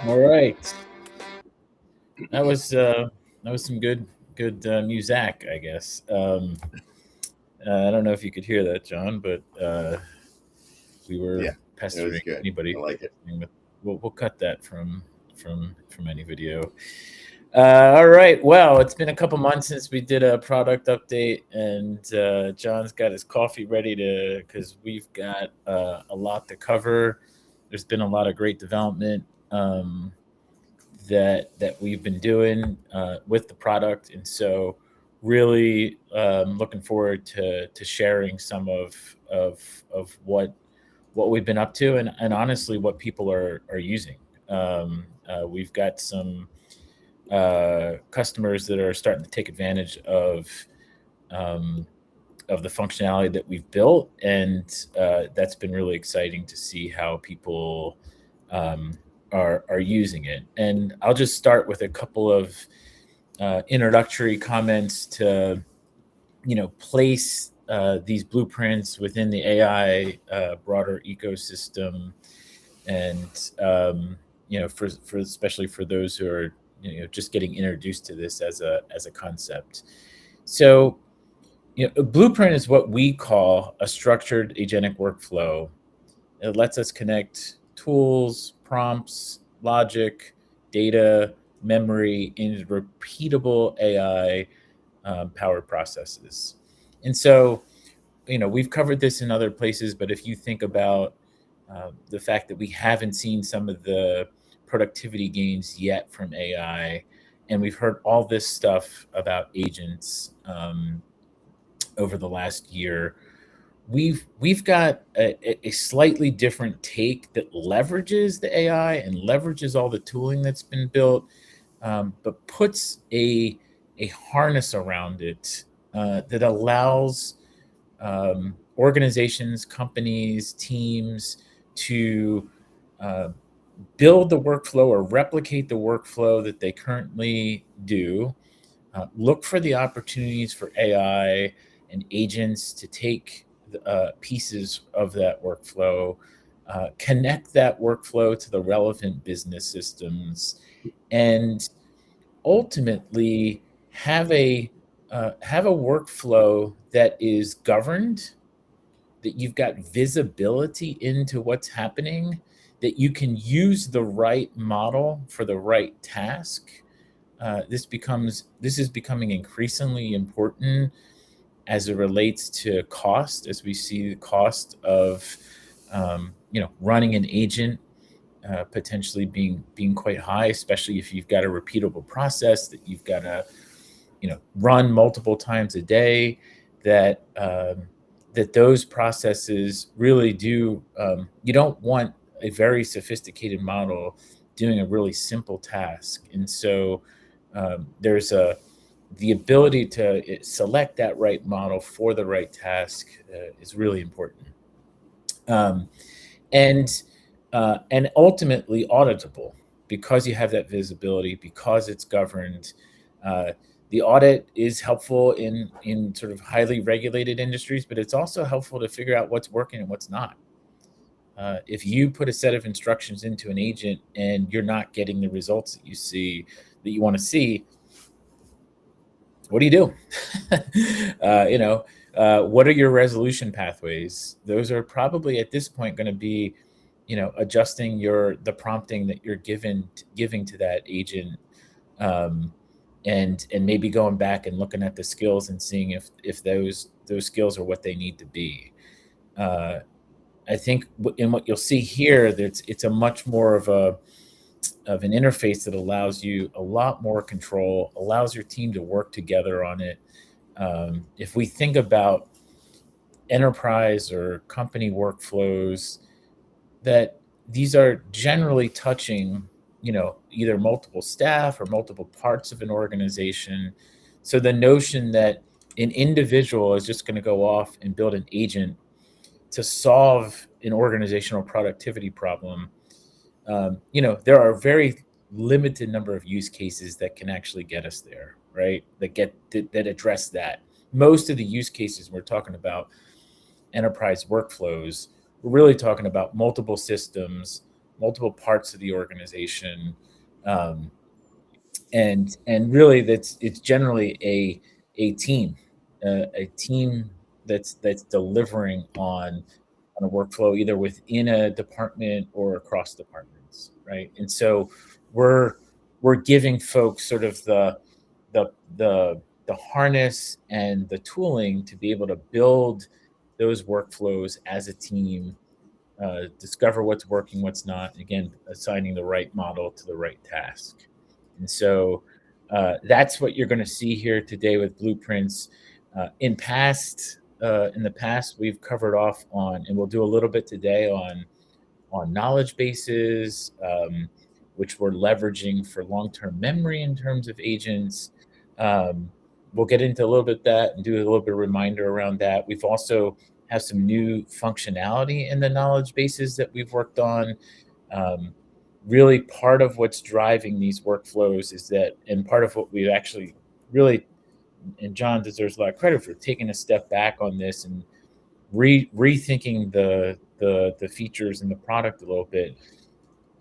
All right. That was some good music, I guess. I don't know if you could hear that, John, but we were Yeah, it was pestering good. anybody I who's like it. listening. With we'll cut that from any video. All right. Well, it's been a couple months since we did a product update, and John's got his coffee ready to because we've got a lot to cover. There's been a lot of great development. That we've been doing with the product, and so really looking forward to sharing some of what we've been up to, and honestly what people are using. We've got some customers that are starting to take advantage um, of the functionality that we've built, and that's been really exciting to see how people um, are using it. And I'll just start with a couple of introductory comments to place these blueprints within the AI broader ecosystem, and for especially for those who are just getting introduced to this as a concept. So a blueprint is what we call a structured agentic workflow. It lets us connect tools, prompts, logic, data, memory into repeatable AI powered processes. And so, we've covered this in other places, but if you think about the fact that we haven't seen some of the productivity gains yet from AI, and we've heard all this stuff about agents over the last year, we've got a slightly different take that leverages the AI and leverages all the tooling that's been built, but puts a harness around it that allows organizations, companies, teams to uh, build the workflow or replicate the workflow that they currently do. Look for the opportunities for AI and agents to take pieces of that workflow, connect that workflow to the relevant business systems, and ultimately have a workflow that is governed, that you've got visibility into what's happening, that you can use the right model for the right task. This is becoming increasingly important as it relates to cost, as we see the cost of running an agent potentially being quite high, especially if you've got a repeatable process that you've got to run multiple times a day. That those processes really do. You don't want a very sophisticated model doing a really simple task, and so there's the ability to select that right model for the right task is really important. Um, and and ultimately auditable, because you have that visibility, because it's governed. Uh, the audit is helpful in sort of highly regulated industries, but it's also helpful to figure out what's working and what's not. If you put a set of instructions into an agent and you're not getting the results that you want to see, what do you do? What are your resolution pathways? Those are probably at this point going to be, adjusting the prompting that you're giving to that agent, um, and maybe going back and looking at the skills and seeing if those skills are what they need to be. Uh, I think in what you'll see here, that it's a much more of an interface that allows you a lot more control, allows your team to work together on it. If we think about enterprise or company workflows, that these are generally touching, either multiple staff or multiple parts of an organization. So the notion that an individual is just going to go off and build an agent to solve an organizational productivity problem, there are a very limited number of use cases that can actually get us there, right? That address that. Most of the use cases we're talking about enterprise workflows, we're really talking about multiple systems, multiple parts of the organization, um, and really it's generally a team that's delivering on a workflow either within a department or across departments, right? And so we're we're giving folks sort of the the harness and the tooling to be able to build those workflows as a team, discover what's working, what's not. Again, assigning the right model to the right task. And so that's what you're going to see here today with blueprints. In the past, we've covered off on, and we'll do a little bit today on knowledge bases, which we're leveraging for long-term memory in terms of agents. Um, we'll get into a little bit of that and do a little bit of reminder around that. We've also have some new functionality in the knowledge bases that we've worked on. Um, Really, part of what's driving these workflows is that, and part of what we've actually really, and John deserves a lot of credit for taking a step back on this and rethinking the features in the product a little bit.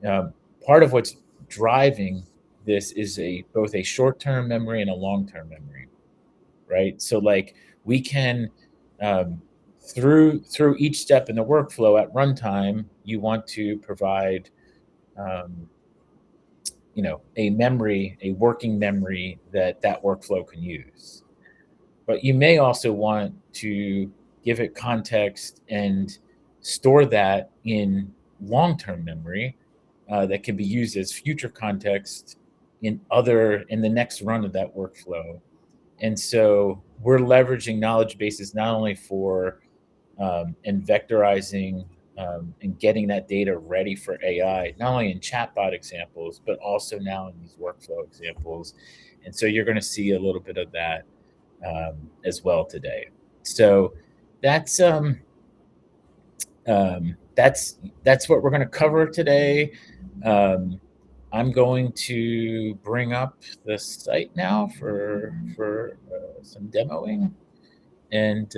Um, Part of what's driving this is a both a short-term memory and a long-term memory, right? So like we can um, through each step in the workflow at runtime, you want to provide um, a memory, a working memory that that workflow can use. But you may also want to give it context and store that in long-term memory that can be used as future context in the next run of that workflow. And so we're leveraging knowledge bases not only for and vectorizing and getting that data ready for AI, not only in chatbot examples, but also now in these workflow examples. And so you're going to see a little bit of that as well today. So that's that's what we're going to cover today. Um, I'm going to bring up the site now for some demoing, and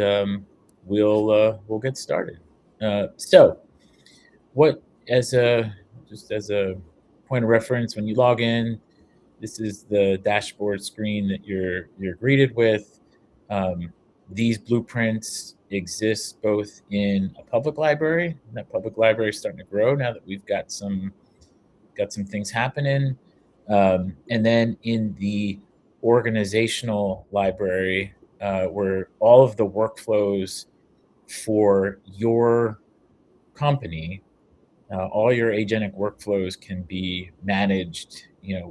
we'll get started. So, what as a just as a point of reference, when you log in, this is the dashboard screen that you're greeted with. Um, these blueprints exist both in a public library. And that public library is starting to grow now that we've got some things happening. And then in the organizational library, where all of the workflows for your company, all your agentic workflows can be managed,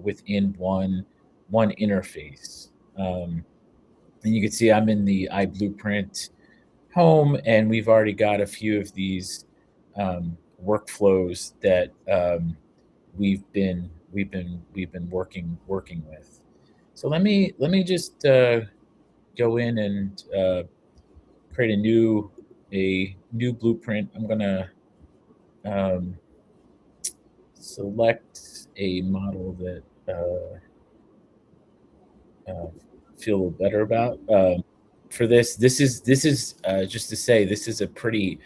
within one interface. And you can see I'm in the iBlueprint home, and we've already got a few of these workflows that we've been working with. So let me just go in and create a new blueprint. I'm gonna um, select a model that uh, feel a little better about. For this is just to say this is a pretty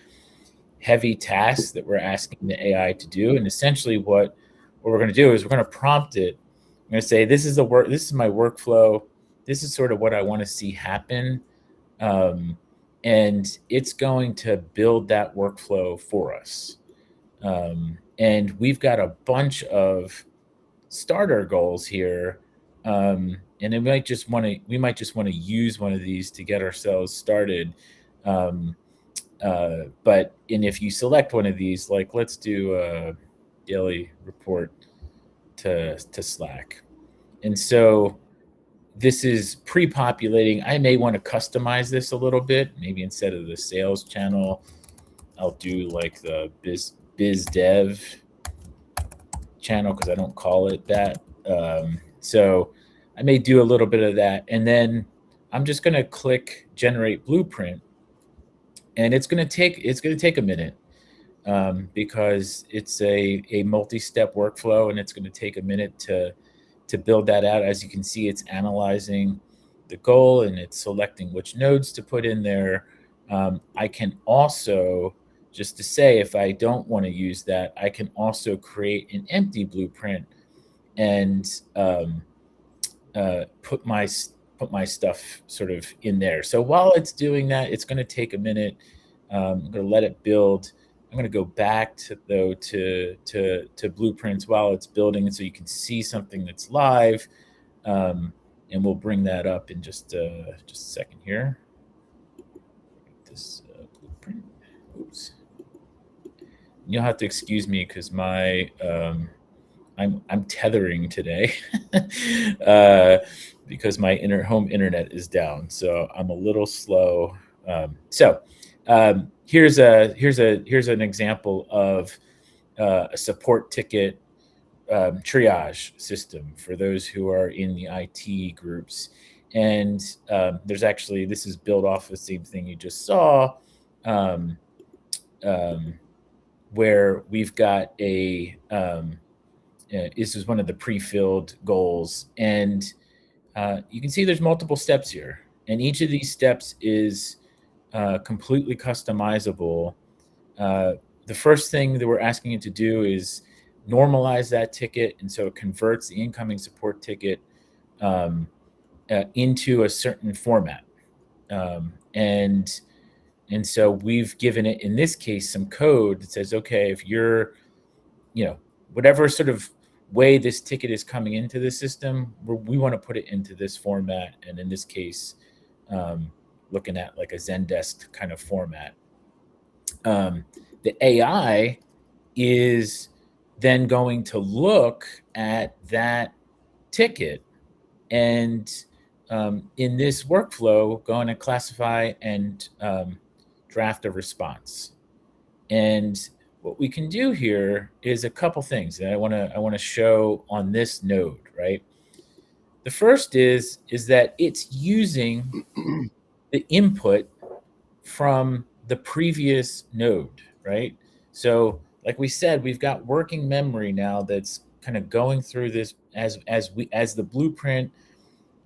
heavy task that we're asking the AI to do, and essentially what we're going to do is we're going to prompt it. I'm going to say this is the work. This is my workflow. This is sort of what I want to see happen, um, and it's going to build that workflow for us. And we've got a bunch of starter goals here. And we might just want to use one of these to get ourselves started. Um, but and if you select one of these, like let's do a daily report to Slack. And so this is pre-populating. I may want to customize this a little bit. Maybe instead of the sales channel, I'll do like the biz dev channel because I don't call it that. So I may do a little bit of that, and then I'm just going to click generate blueprint, and it's going to take a minute because it's a multi-step workflow, and it's going to take a minute to build that out. As you can see, it's analyzing the goal and it's selecting which nodes to put in there. I can also just to say, if I don't want to use that, I can also create an empty blueprint and put my stuff sort of in there. So while it's doing that, it's going to take a minute. I'm going to let it build. I'm going to go back to blueprints while it's building, so you can see something that's live. And we'll bring that up in just a second here. This blueprint. Oops. You'll have to excuse me because my I'm tethering today because my home internet is down, so I'm a little slow. Here's an example of a support ticket triage system for those who are in the IT groups. And this is built off the same thing you just saw, um, where we've got this is one of the pre-filled goals. And you can see there's multiple steps here. And each of these steps is completely customizable. The first thing that we're asking it to do is normalize that ticket. And so it converts the incoming support ticket into a certain format. And so we've given it, in this case, some code that says, okay, if you're, whatever sort of way this ticket is coming into the system, we want to put it into this format. And in this case, looking at like a Zendesk kind of format. The AI is then going to look at that ticket and in this workflow, going to classify and draft a response. And what we can do here is a couple things that I want to show on this node, right? The first is that it's using the input from the previous node, right? So like we said, we've got working memory now that's kind of going through this as the blueprint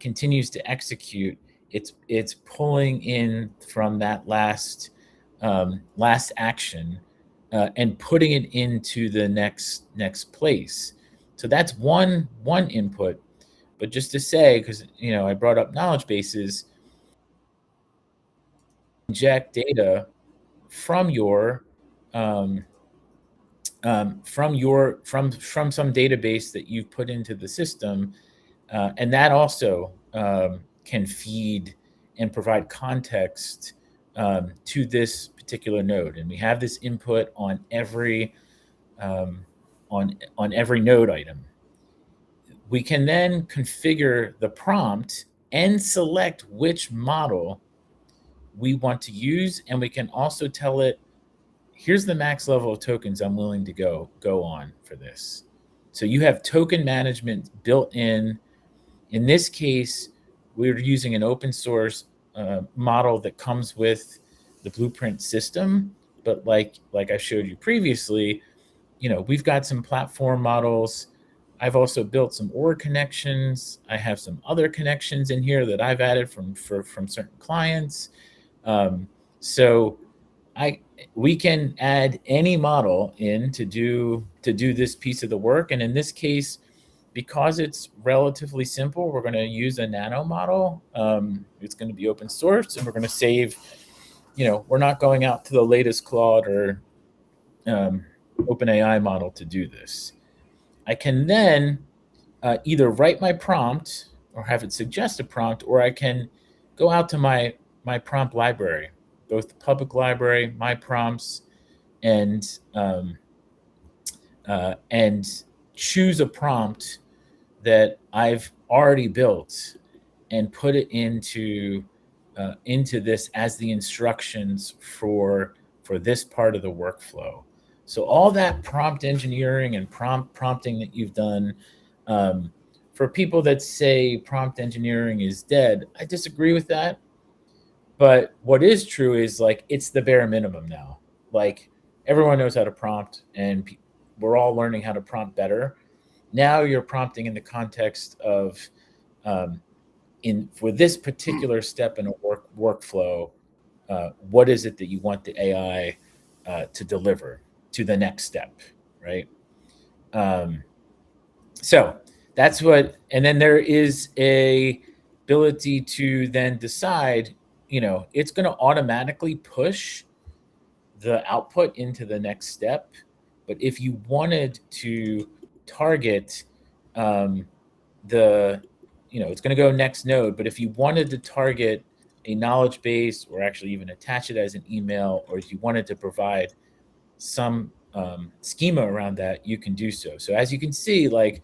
continues to execute. It's pulling in from that last action and putting it into the next place. So that's one input. But just to say, because I brought up knowledge bases, inject data from your from some database that you've put into the system, and that also can feed and provide context to this particular node. And we have this input on every on every node item. We can then configure the prompt and select which model we want to use, and we can also tell it, here's the max level of tokens I'm willing to go on for this. So you have token management built in. In this case, we're using an open source model that comes with the Blueprint system. But like I showed you previously, we've got some platform models. I've also built some OR connections. I have some other connections in here that I've added from certain clients. So we can add any model in to do this piece of the work. And in this case, because it's relatively simple, we're going to use a nano model. It's going to be open source, and we're going to save, we're not going out to the latest Claude or OpenAI model to do this. I can then either write my prompt or have it suggest a prompt, or I can go out to my prompt library, both the public library, my prompts, and choose a prompt that I've already built and put it into this as the instructions for this part of the workflow. So all that prompt engineering and prompting that you've done, for people that say prompt engineering is dead, I disagree with that. But what is true is, like, it's the bare minimum now. Like, everyone knows how to prompt, and we're all learning how to prompt better. Now you're prompting in the context of, for this particular step in a workflow, what is it that you want the AI to deliver to the next step, right? So that's what, and then there is a ability to then decide, it's going to automatically push the output into the next step. But if you wanted to target um, the, it's going to go next node, but if you wanted to target a knowledge base or actually even attach it as an email, or if you wanted to provide some schema around that, you can do so. So as you can see, like,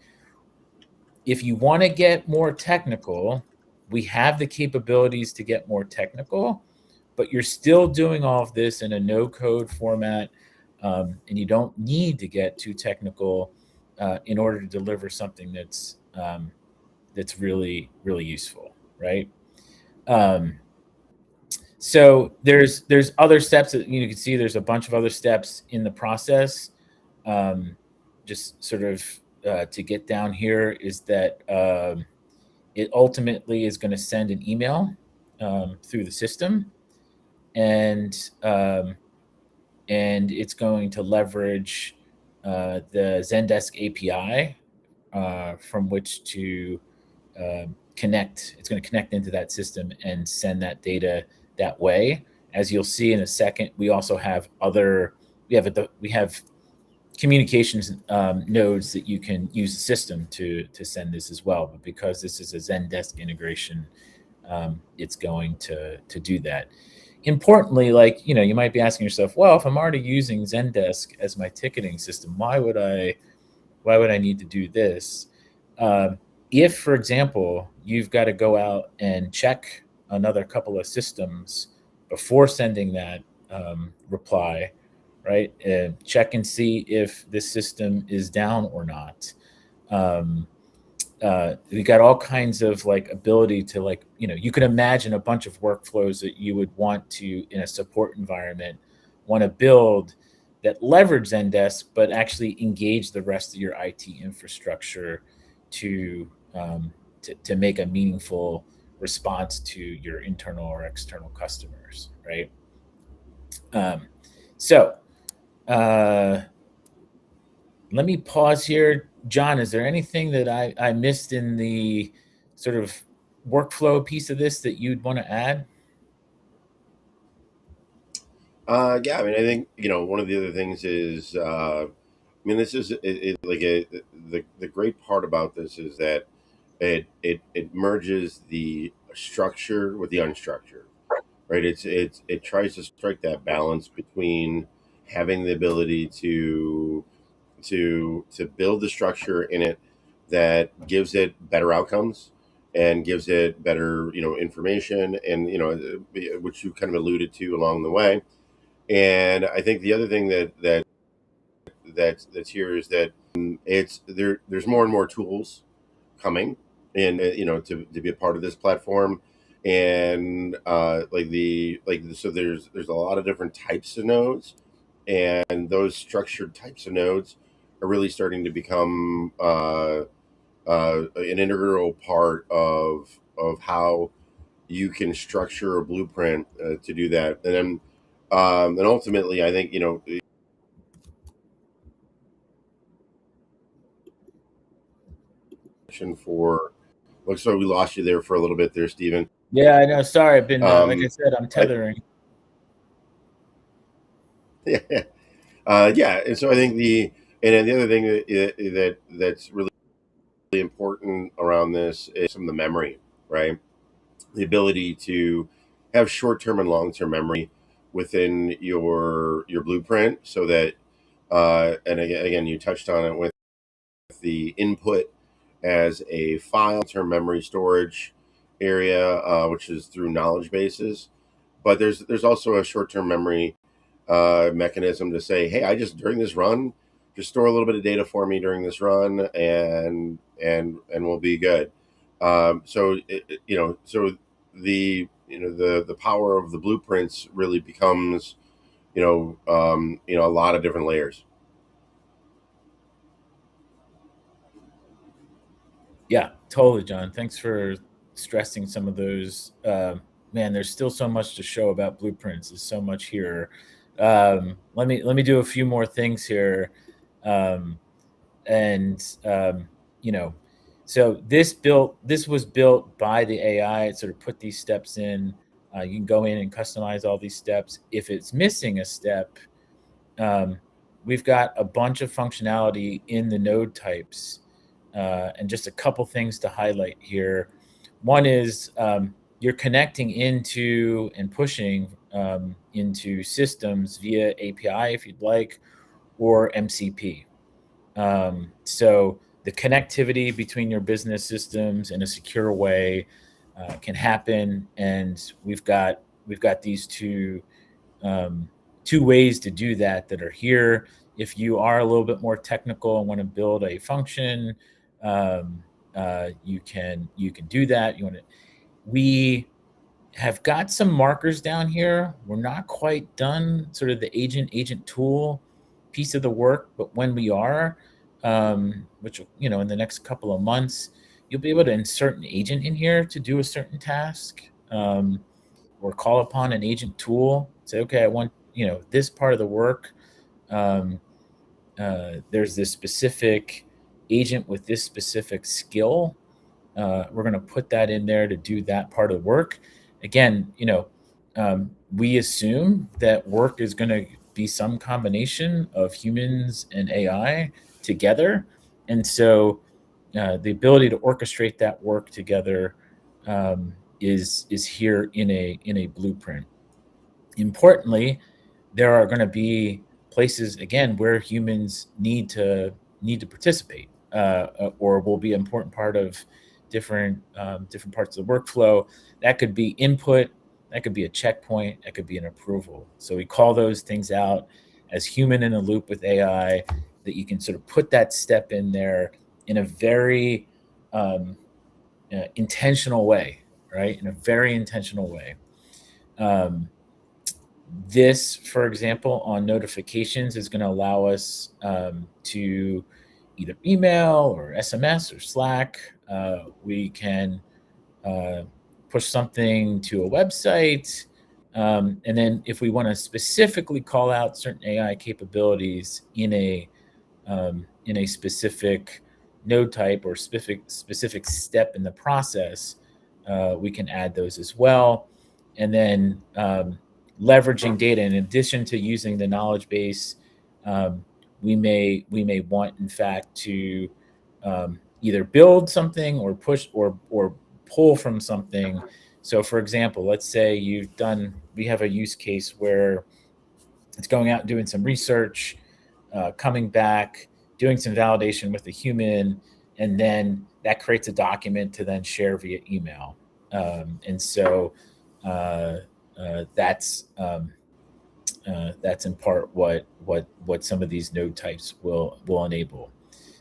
if you want to get more technical, we have the capabilities to get more technical, but you're still doing all of this in a no code format. And you don't need to get too technical in order to deliver something that's really, really useful, right? So there's other steps that you can see. There's a bunch of other steps in the process. Just sort of to get down here is that it ultimately is going to send an email through the system, and it's going to leverage the Zendesk API from which to connect. It's going to connect into that system and send that data that way. As you'll see in a second, we also have we have communications nodes that you can use the system to send this as well. But because this is a Zendesk integration, it's going to do that. Importantly, like, you might be asking yourself, well, if I'm already using Zendesk as my ticketing system, why would I need to do this? If, for example, you've got to go out and check another couple of systems before sending that reply, right? Check and see if this system is down or not. We got all kinds of like ability to, like, you can imagine a bunch of workflows that you would want to, in a support environment, want to build that leverage Zendesk, but actually engage the rest of your IT infrastructure to make a meaningful response to your internal or external customers, right? So let me pause here. John, is there anything that I missed in the sort of workflow piece of this that you'd want to add? Yeah, I mean, I think one of the other things is, I mean, this is like the great part about this is that it merges the structure with the unstructured, right? It tries to strike that balance between having the ability to build the structure in it that gives it better outcomes and gives it better information, and which you kind of alluded to along the way. And I think the other thing that's here is that there's more and more tools coming in, to be a part of this platform. And so there's a lot of different types of nodes, and those structured types of nodes are really starting to become an integral part of how you can structure a blueprint to do that. And ultimately, I think for looks like we lost you there for a little bit there, Stephen. Yeah, I know. Sorry, I've been like I Um, said, I'm I, tethering. yeah, yeah, and so I think and then the other thing that's really important around this is some of the memory, right? The ability to have short-term and long-term memory within your blueprint, so that and again, you touched on it with the input as a file term memory storage area, which is through knowledge bases. But there's also a short-term memory mechanism to say, hey, I just during this run, just store a little bit of data for me during this run, and we'll be good. So so the power of the blueprints really becomes a lot of different layers. Yeah, totally, John. Thanks for stressing some of those. Man, there's still so much to show about blueprints. There's so much here. Let me do a few more things here. Um, and you know, so this was built by the AI. It sort of put these steps in. You can go in and customize all these steps. If it's missing a step, um, we've got a bunch of functionality in the node types, and just a couple things to highlight here. One is you're connecting into and pushing into systems via API if you'd like, or MCP. So the connectivity between your business systems in a secure way can happen, and we've got these um, two ways to do that that are here. If you are a little bit more technical and want to build a function, um, you can do that. You want to we have got some markers down here. We're not quite done sort of the agent tool piece of the work, but when we are, which in the next couple of months, you'll be able to insert an agent in here to do a certain task, or call upon an agent tool. Say, okay, I want this part of the work. Um, there's this specific agent with this specific skill. We're going to put that in there to do that part of the work. Again, we assume that work is going to be some combination of humans and AI together, and so the ability to orchestrate that work together is here in a blueprint. Importantly, there are going to be places again where humans need to participate, or will be an important part of different parts of the workflow. That could be input, that could be a checkpoint, that could be an approval. So we call those things out as human in a loop with AI, that you can sort of put that step in there in a very intentional way, right? In a very intentional way. Um, this, for example, on notifications is going to allow us to either email or SMS or Slack. We can push something to a website. And then if we want to specifically call out certain AI capabilities in a specific node type or specific step in the process, we can add those as well. And then leveraging data, in addition to using the knowledge base, um, we may want, in fact, to either build something or push or pull from something. So, for example, let's say we have a use case where it's going out and doing some research, coming back, doing some validation with a human, and then that creates a document to then share via email. And so uh, uh, that's um, that's in part what some of these node types will enable.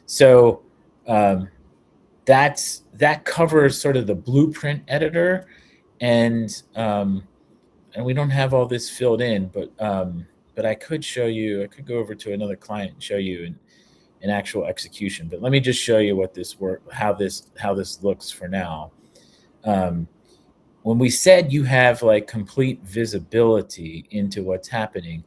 So um, that covers sort of the blueprint editor, and we don't have all this filled in, but I could show you. I could go over to another client and show you an actual execution. But let me just show you how this looks for now. Um, when we said you have like complete visibility into what's happening,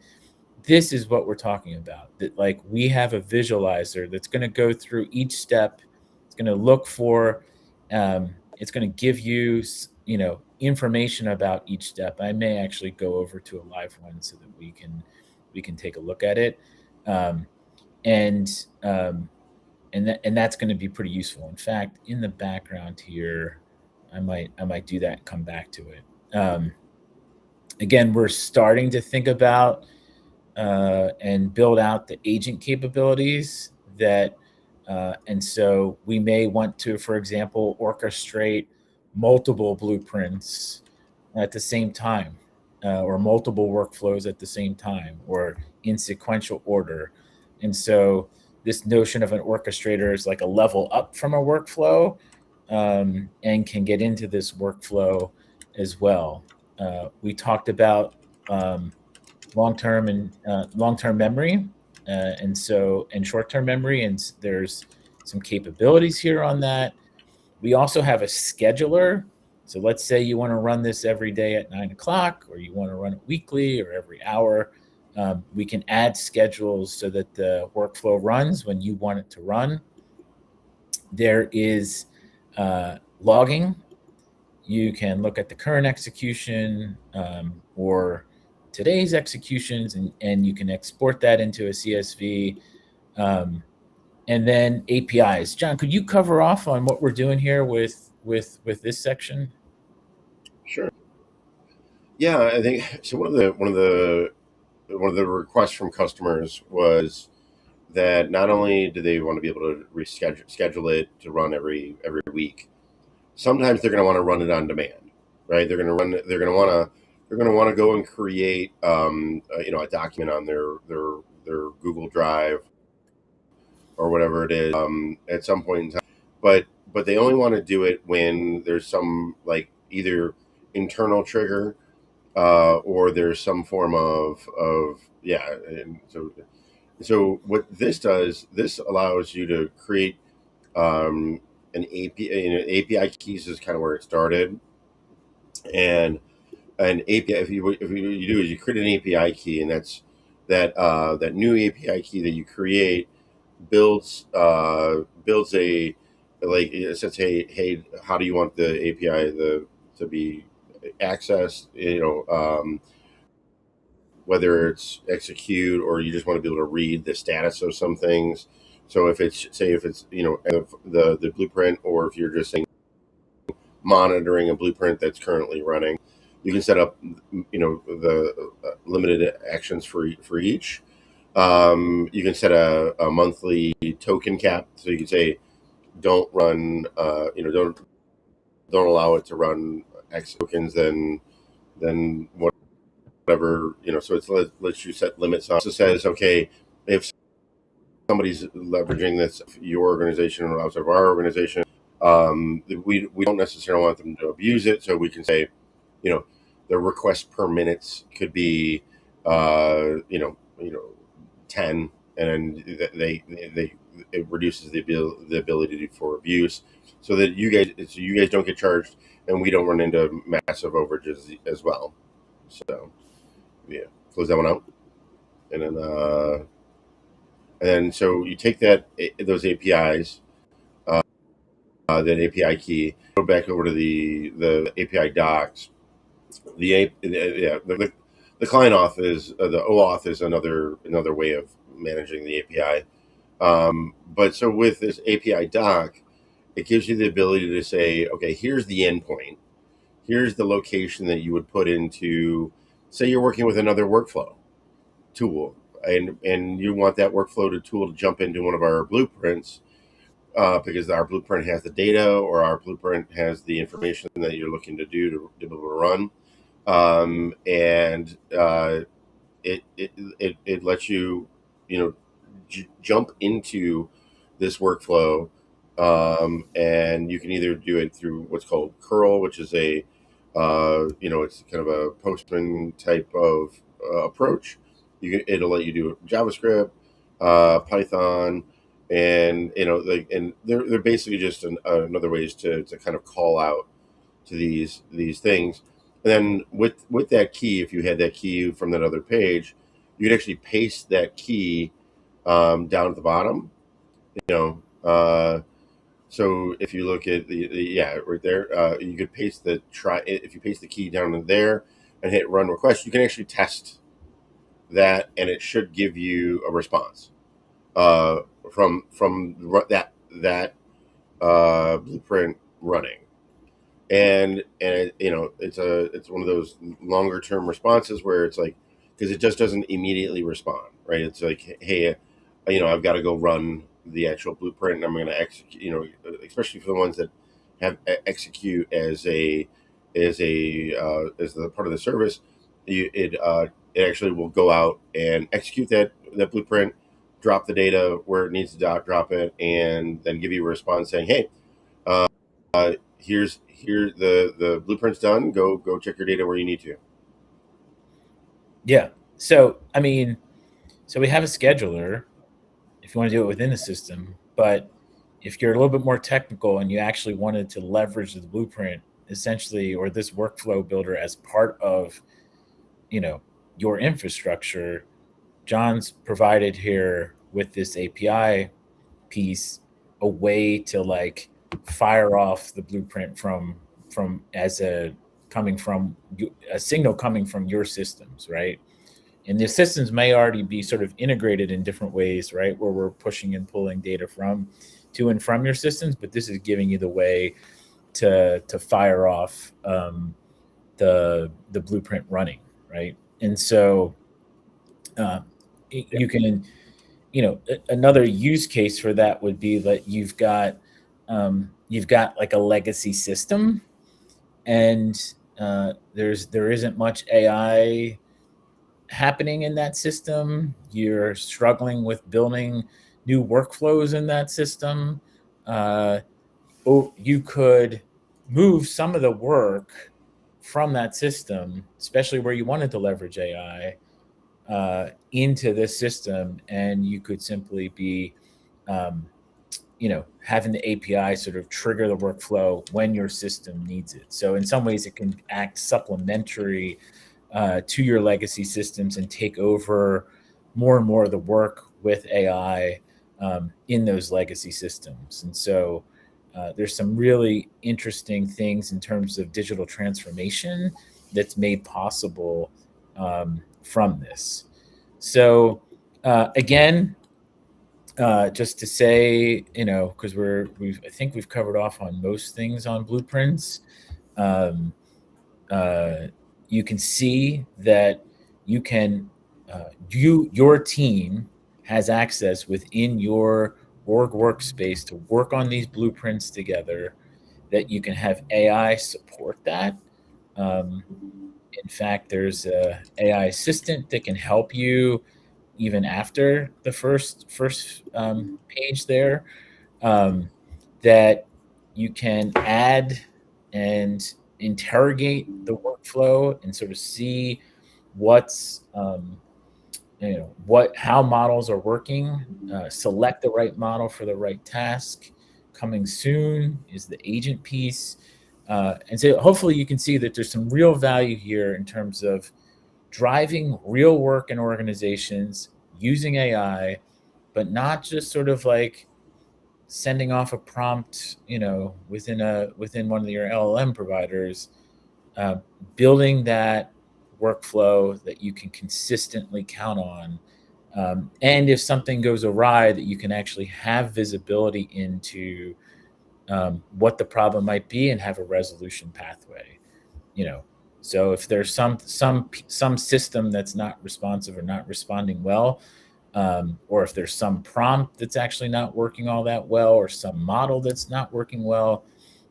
this is what we're talking about. That like we have a visualizer that's going to go through each step. It's going to look for. It's going to give you information about each step. I may actually go over to a live one so that we can take a look at it, um, and um, and that's going to be pretty useful. In fact, in the background here, I might do that and come back to it. Again, we're starting to think about and build out the agent capabilities and so we may want to, for example, orchestrate multiple blueprints at the same time, or multiple workflows at the same time, or in sequential order. And so this notion of an orchestrator is like a level up from a workflow, and can get into this workflow as well. We talked about long-term memory, and short-term memory, and there's some capabilities here on that. We also have a scheduler. So let's say you want to run this every day at 9 o'clock, or you want to run it weekly or every hour. We can add schedules so that the workflow runs when you want it to run. There is logging. You can look at the current execution or today's executions, and you can export that into a CSV. And then APIs. John, could you cover off on what we're doing here with this section? Sure. Yeah, I think so. One of the requests from customers was that not only do they want to be able to schedule it to run every week, sometimes they're going to want to run it on demand, right? They're going to want to go and create a document on their Google Drive or whatever it is at some point in time, but they only want to do it when there's some like either internal trigger or there's some form of yeah. And so what this does, this allows you to create an API. API keys is kind of where it started, and an API. If you do is you create an API key, and that's that new API key that you create builds a like it says, hey, how do you want the API to be accessed? Whether it's execute or you just want to be able to read the status of some things. So if it's the blueprint, or if you're just saying monitoring a blueprint that's currently running, you can set up the limited actions for each. You can set a monthly token cap, so you can say don't run don't allow it to run X tokens then whatever. So it's lets you set limits on. So it says, okay, if somebody's leveraging this your organization or outside of our organization, we don't necessarily want them to abuse it. So we can say, the request per minutes could be 10, and it reduces the ability for abuse, so that you guys don't get charged and we don't run into massive overages as well. So yeah, close that one out, and then so you take those APIs, that API key, go back over to the API docs. The client auth is the OAuth is another way of managing the API. But so with this API doc, it gives you the ability to say, okay, here's the endpoint, here's the location that you would put into. Say you're working with another workflow tool, and you want that workflow tool to jump into one of our blueprints, because our blueprint has the data, or our blueprint has the information that you're looking to do to be able to run. And it lets you jump into this workflow, and you can either do it through what's called curl, which is it's kind of a postman type of approach. It'll let you do JavaScript, Python, and and they're basically just another ways to kind of call out to these things. And then with that key, if you had that key from that other page, you could actually paste that key down at the bottom. So if you look at the right there, you could paste if you paste the key down in there and hit run request, you can actually test that, and it should give you a response from that blueprint running. And it's one of those longer term responses where it's like, because it just doesn't immediately respond, right? It's like, hey, I've got to go run the actual blueprint, and I'm going to execute, especially for the ones that have execute as the part of the service. It actually will go out and execute that blueprint, drop the data where it needs to drop it, and then give you a response saying, hey, here the blueprint's done. Go check your data where you need to. Yeah. So we have a scheduler if you want to do it within the system, but if you're a little bit more technical and you actually wanted to leverage the blueprint essentially, or this workflow builder as part of your infrastructure, John's provided here with this API piece a way to like fire off the blueprint from as a coming from a signal coming from your systems, right? And the systems may already be sort of integrated in different ways, right? Where we're pushing and pulling data from to and from your systems, but this is giving you the way to fire off the blueprint running, right? And so uh, Yeah. you can, another use case for that would be that you've got like a legacy system, and there isn't much AI happening in that system. You're struggling with building new workflows in that system. Uh, or you could move some of the work from that system, especially where you wanted to leverage AI, into this system, and you could simply be, um, having the API sort of trigger the workflow when your system needs it. So in some ways, it can act supplementary to your legacy systems and take over more and more of the work with AI in those legacy systems. And so there's some really interesting things in terms of digital transformation that's made possible from this. So again, just to say, because I think we've covered off on most things on blueprints. Um, uh, you can see that you can your team has access within your org workspace to work on these blueprints together, that you can have AI support that. um, in fact, there's a AI assistant that can help you even after the first page there, um, that you can add and interrogate the workflow and sort of see what's what how models are working, select the right model for the right task. Coming soon is the agent piece, and so hopefully you can see that there's some real value here in terms of driving real work in organizations using AI, but not just sort of like sending off a prompt, within one of your LLM providers, uh, building that workflow that you can consistently count on. And if something goes awry, that you can actually have visibility into what the problem might be and have a resolution pathway. You know, so if there's some system that's not responsive or not responding well, or if there's some prompt that's actually not working all that well, or some model that's not working well,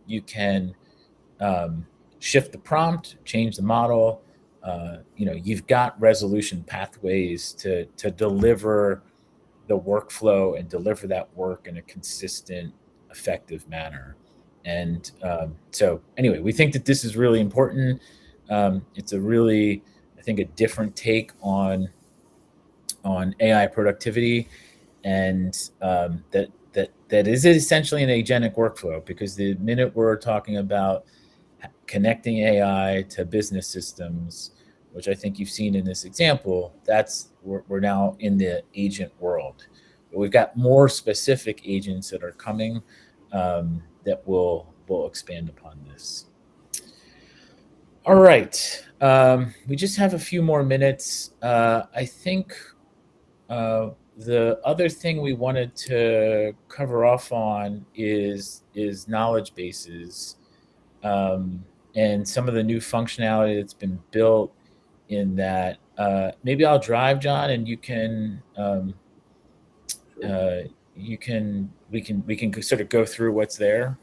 you can um, shift the prompt, change the model. You've got resolution pathways to deliver the workflow and deliver that work in a consistent, effective manner. And so, anyway, we think that this is really important. It's a really, I think, a different take on AI productivity, and that is essentially an agentic workflow, because the minute we're talking about connecting AI to business systems, which I think you've seen in this example, we're now in the agent world. But we've got more specific agents that are coming, that will expand upon this. All right, we just have a few more minutes. I think the other thing we wanted to cover off on is knowledge bases, and some of the new functionality that's been built in that. Maybe I'll drive, John, and Sure. uh, we can sort of go through what's there.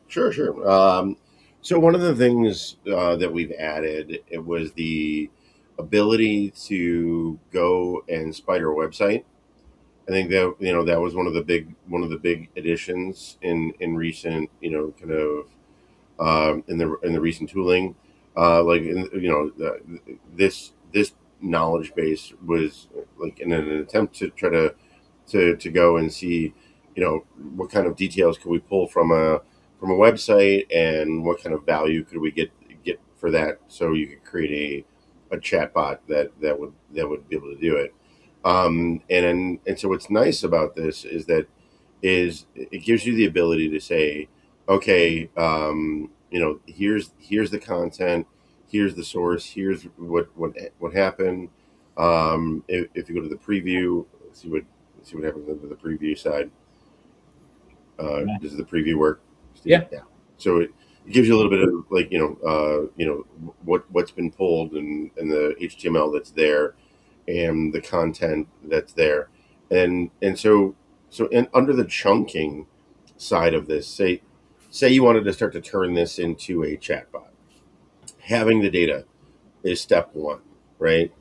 Sure, sure. So one of the things that we've added, it was the ability to go and spider a website. I think that that was one of the big additions in recent kind of in the recent tooling. Like this knowledge base was like in an attempt to try to go and see what kind of details could we pull from a website, and what kind of value could we get for that, so you could create a chatbot that would be able to do it. And so what's nice about this is it gives you the ability to say, okay, here's the content, here's the source, here's what happened. If you go to the preview, see what happens under the preview side. Yeah. Does the preview work, Steve? Yeah. Yeah. So it gives you a little bit of like what's been pulled and the HTML that's there and the content that's there, and under the chunking side of this, say you wanted to start to turn this into a chatbot. Having the data is step one, right?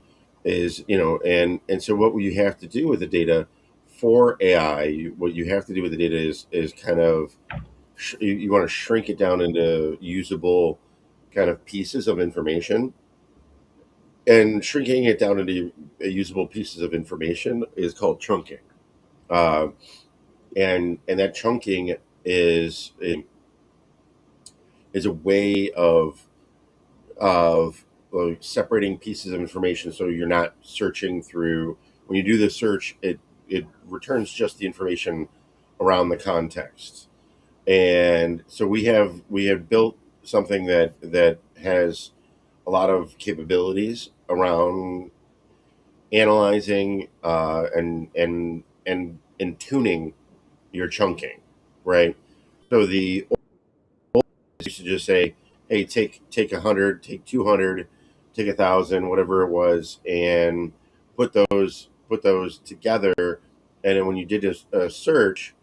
And so what you have to do with the data for AI, what you have to do with the data is kind of you want to shrink it down into usable kind of pieces of information, and shrinking it down into usable pieces of information is called chunking. Uh, and that chunking is a way of separating pieces of information, so you're not searching through. When you do the search, it returns just the information around the context. And so we have built something that has a lot of capabilities around analyzing and tuning your chunking, right? So the used to just say, hey, take 100, take 200, take 1,000, whatever it was, and put those together. And then when you did a search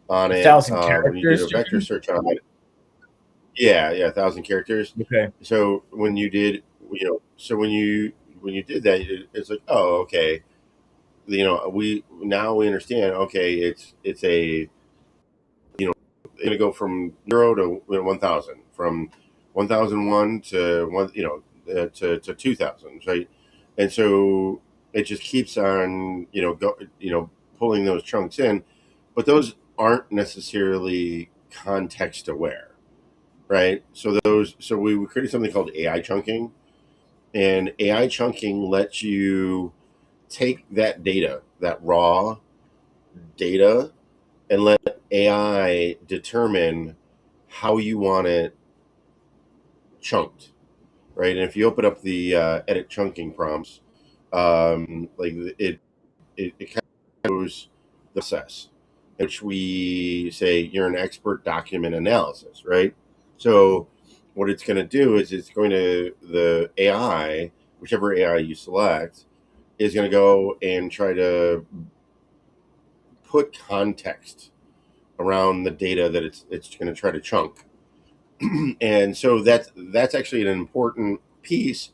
on A it, thousand when you did characters, a you vector mean? search on it, yeah, 1,000 characters. Okay. So when you did, so when you did that, it's like, oh, okay, we understand. Okay, it's a going to go from 0 to 1,000, from 1,001 to to 2,000, right? And so it just keeps on pulling those chunks in, but those aren't necessarily context aware, right? So we created something called AI chunking, and AI chunking lets you take that data, that raw data, and let AI determine how you want it chunked, right? And if you open up the edit chunking prompts, like it kind of shows the process, which we say you're an expert document analysis, right? So what it's going to do is it's going to the AI, whichever AI you select, is going to go and try to put context around the data that it's going to try to chunk. And so that's actually an important piece,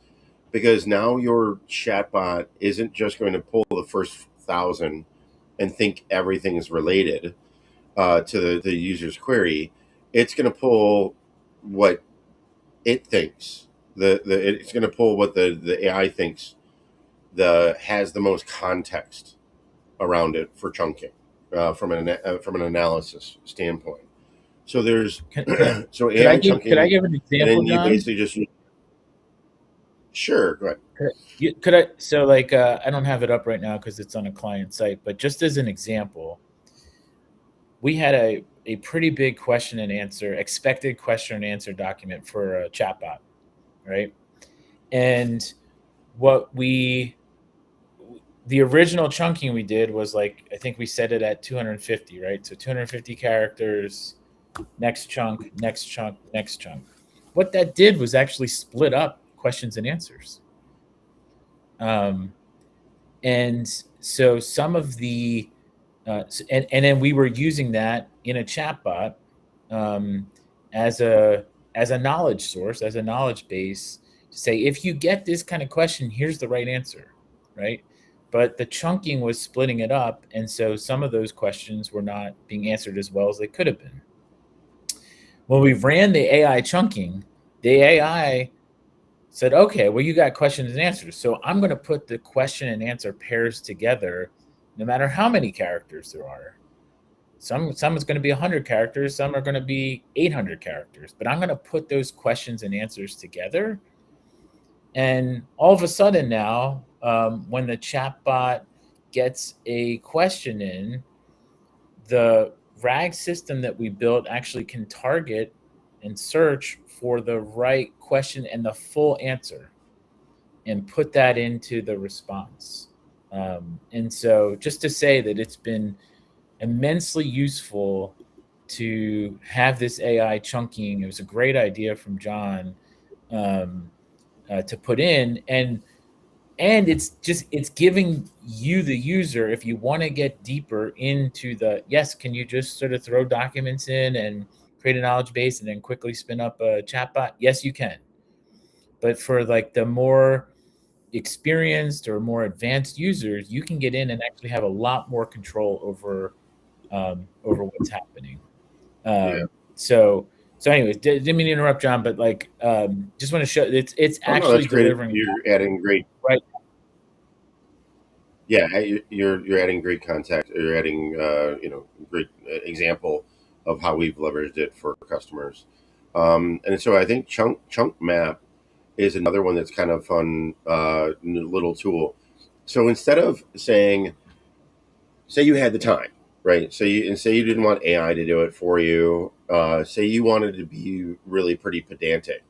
because now your chatbot isn't just going to pull the first 1,000 and think everything is related to the user's query. It's going to pull what it thinks. It's going to pull what the AI thinks has the most context around it for chunking from an analysis standpoint. So there's Yeah. so Could I AI give could I chunking, give an and example, then you John? basically just sure, go ahead. Could I, so like I don't have it up right now because it's on a client site, but just as an example, we had a pretty big question and answer, expected question and answer document for a chatbot, right? And what we the original chunking we did was like, I think we set it at 250, right? So 250 characters, next chunk, next chunk, next chunk. What that did was actually split up questions and answers. Um, and so some of the and then we were using that in a chatbot um, as a knowledge source, as a knowledge base, to say, if you get this kind of question, here's the right answer, right? But the chunking was splitting it up, and so some of those questions were not being answered as well as they could have been. When we ran the AI chunking, the AI said, okay, well, you got questions and answers. So I'm going to put the question and answer pairs together, no matter how many characters there are. Some is going to be 100 characters, some are going to be 800 characters, but I'm going to put those questions and answers together. And all of a sudden now, when the chatbot gets a question in, the RAG system that we built actually can target and search for the right question and the full answer and put that into the response. And so just to say that it's been immensely useful to have this AI chunking. It was a great idea from John, to put in, and it's giving you, the user, if you want to get deeper into the, yes, can you just sort of throw documents in and create a knowledge base and then quickly spin up a chatbot? Yes, you can. But for like the more experienced or more advanced users, you can get in and actually have a lot more control over what's happening. Yeah. So anyways, didn't mean to interrupt, John, but like, just want to show it's Oh no, actually that's great. delivering You're adding great. right. Yeah, you're adding great context. You're adding great example of how we've leveraged it for customers. And so I think chunk map is another one that's kind of fun, little tool. So instead of saying, say you had the time, right? Say you didn't want AI to do it for you. Say you wanted to be really pretty pedantic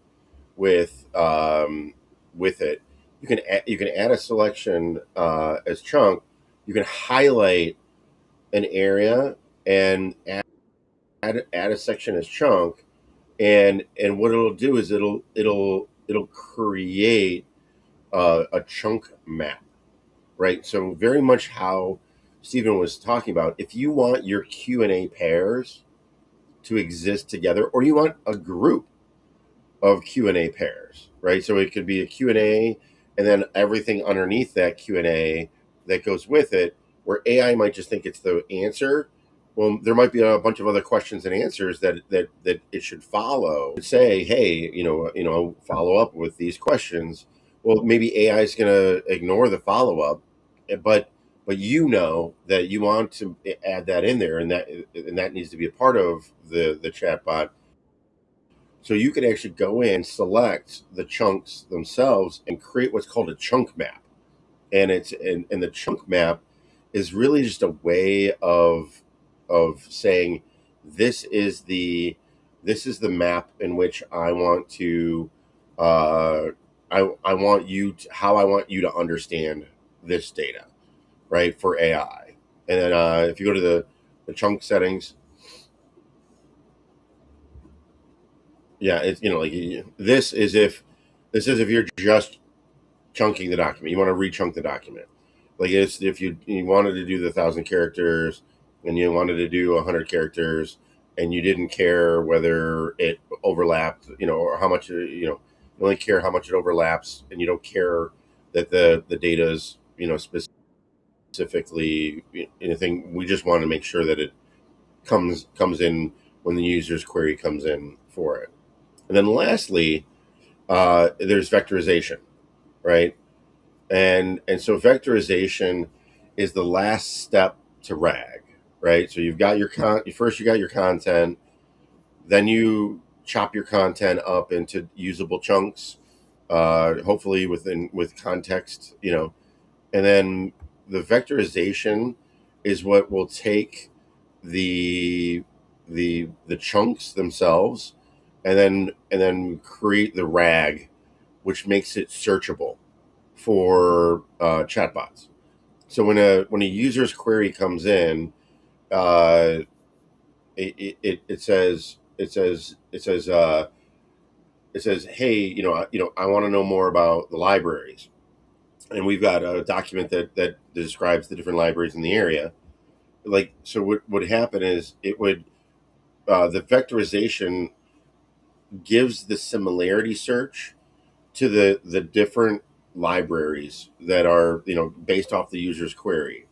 with it. You can add a selection as chunk. You can highlight an area and add a section as chunk, and what it'll do is it'll create a chunk map, right? So very much how Stephen was talking about. If you want your Q&A pairs to exist together, or you want a group of Q&A pairs, right? So it could be a Q&A and then everything underneath that Q&A that goes with it, where AI might just think it's the answer. Well, there might be a bunch of other questions and answers that it should follow. Say, hey, follow up with these questions. Well, maybe AI is going to ignore the follow up, but you know that you want to add that in there, and that needs to be a part of the chatbot. So you could actually go in, select the chunks themselves, and create what's called a chunk map. And the chunk map is really just a way of saying this is the map in which I want to I want you to, how I want you to understand this data, right, for AI. And then if you go to the chunk settings, yeah, it's like this is if you're just chunking the document. You want to rechunk the document. Like it's if you wanted to do the 1,000 characters and you wanted to do 100 characters and you didn't care whether it overlapped, or how much, you only care how much it overlaps, and you don't care that the data is, specifically anything. We just want to make sure that it comes in when the user's query comes in for it. And then lastly, there's vectorization, right? And so vectorization is the last step to RAG, right? So you've got first you got your content, then you chop your content up into usable chunks, hopefully with context, and then the vectorization is what will take the the chunks themselves and then create the RAG, which makes it searchable for chatbots. So when a user's query comes in, uh, it says, hey, I want to know more about the libraries, and we've got a document that describes the different libraries in the area. Like, so what would happen is it would the vectorization gives the similarity search to the different libraries that are based off the user's query.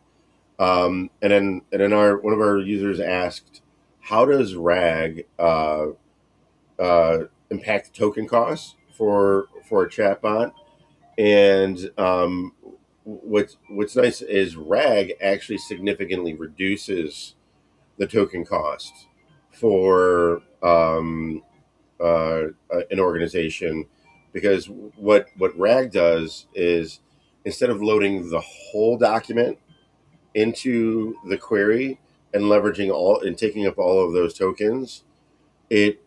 And then our one of our users asked, how does RAG impact token costs for a chatbot? And what's nice is RAG actually significantly reduces the token cost for an organization because what RAG does is, instead of loading the whole document into the query and leveraging all and taking up all of those tokens, it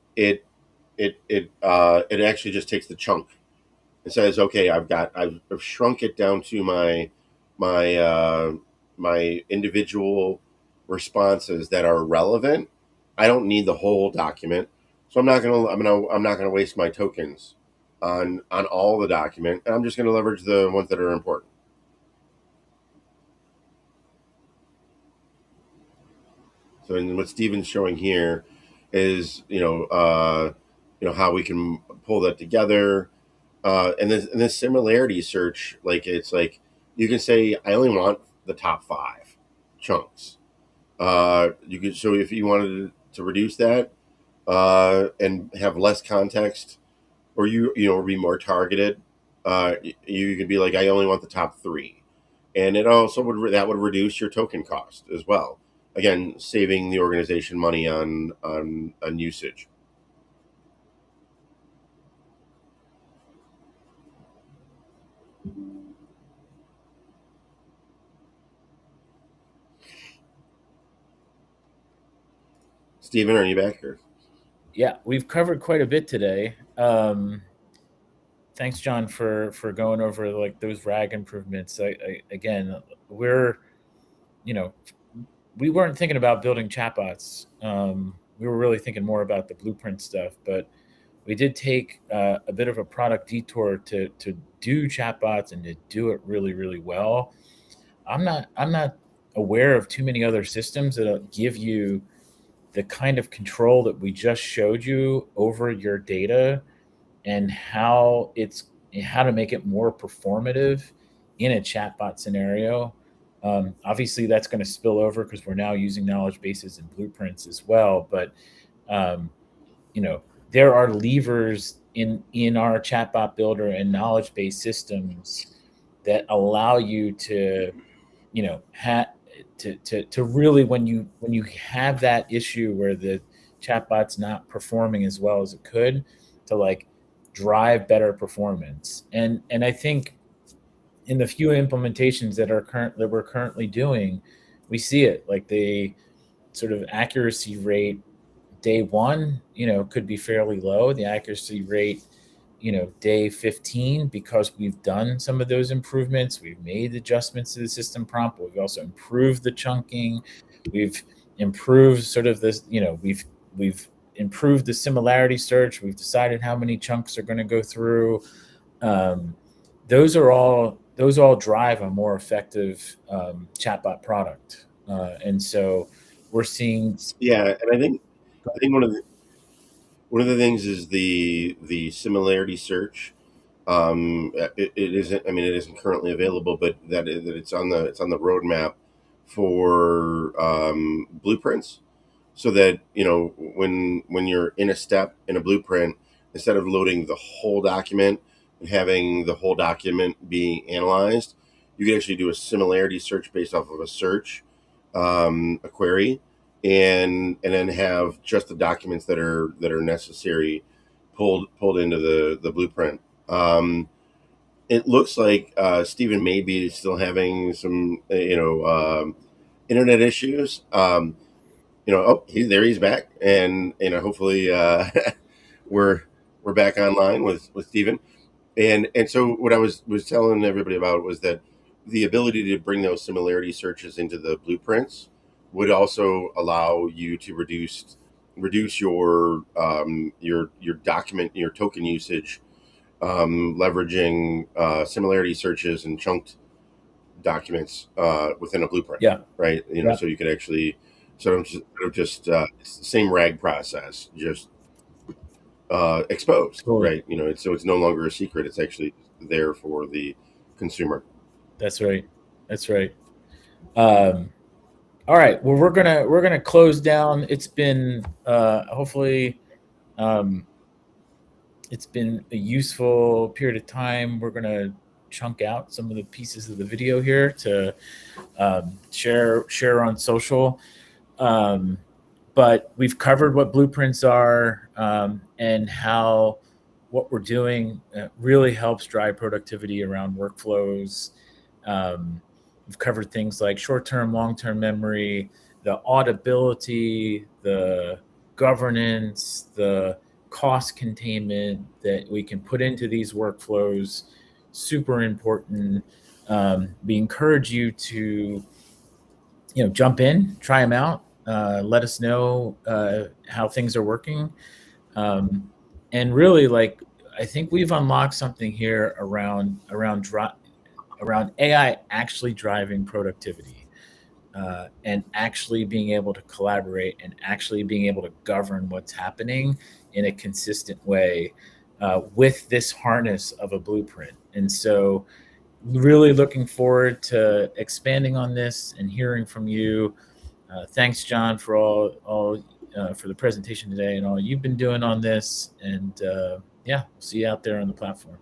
actually just takes the chunk and says, okay, I've shrunk it down to my my individual responses that are relevant. I don't need the whole document, so I'm not gonna waste my tokens on all the document, and I'm just gonna leverage the ones that are important. So, and what Steven's showing here is, how we can pull that together. And this similarity search, like, it's like you can say, I only want the top 5 chunks. You could, so if you wanted to reduce that and have less context, or be more targeted, you could be like, I only want the top 3, and it also would reduce your token cost as well. Again, saving the organization money on usage. Steven, are you back here? Yeah, we've covered quite a bit today. Thanks, John, for going over like those RAG improvements. Again, we're, we weren't thinking about building chatbots. We were really thinking more about the blueprint stuff, but we did take a bit of a product detour to do chatbots and to do it really, really well. I'm not aware of too many other systems that give you the kind of control that we just showed you over your data, and how to make it more performative in a chatbot scenario. Obviously, that's going to spill over because we're now using knowledge bases and blueprints as well. But um, there are levers in our chatbot builder and knowledge base systems that allow you to, to really, when you have that issue where the chatbot's not performing as well as it could, to like drive better performance. And I think in the few implementations that we're currently doing, we see it, like the sort of accuracy rate day 1, could be fairly low. The accuracy rate, day 15, because we've done some of those improvements. We've made adjustments to the system prompt. We've also improved the chunking. We've improved sort of this, we've improved the similarity search. We've decided how many chunks are going to go through. Um, those all drive a more effective chatbot product. And so we're seeing. Yeah, and I think one of the things is the similarity search. It isn't. I mean, it isn't currently available, but that it's on the roadmap for blueprints, so that when you're in a step in a blueprint, instead of loading the whole document and having the whole document being analyzed, you can actually do a similarity search based off of a search, a query, and then have just the documents that are necessary pulled into the blueprint. It looks like Stephen may be still having some internet issues. He's back, and hopefully we're we're back online with Stephen. And so what I was telling everybody about was that the ability to bring those similarity searches into the blueprints would also allow you to reduce your document, your token usage, leveraging similarity searches and chunked documents within a blueprint. Yeah. Right. Yeah. So you could actually just it's the same RAG process, just exposed. Totally. Right. So it's no longer a secret. It's actually there for the consumer. That's right. That's right. All right. Well, we're gonna close down. It's been hopefully it's been a useful period of time. We're gonna chunk out some of the pieces of the video here to share on social. But we've covered what blueprints are, and how what we're doing really helps drive productivity around workflows. We've covered things like short-term, long-term memory, the auditability, the governance, the cost containment that we can put into these workflows. Super important. We encourage you to jump in, try them out, let us know how things are working. And really, like, I think we've unlocked something here around AI actually driving productivity, and actually being able to collaborate and actually being able to govern what's happening in a consistent way with this harness of a blueprint. And so really looking forward to expanding on this and hearing from you. Thanks, John, for all for the presentation today and all you've been doing on this. And yeah, we'll see you out there on the platform.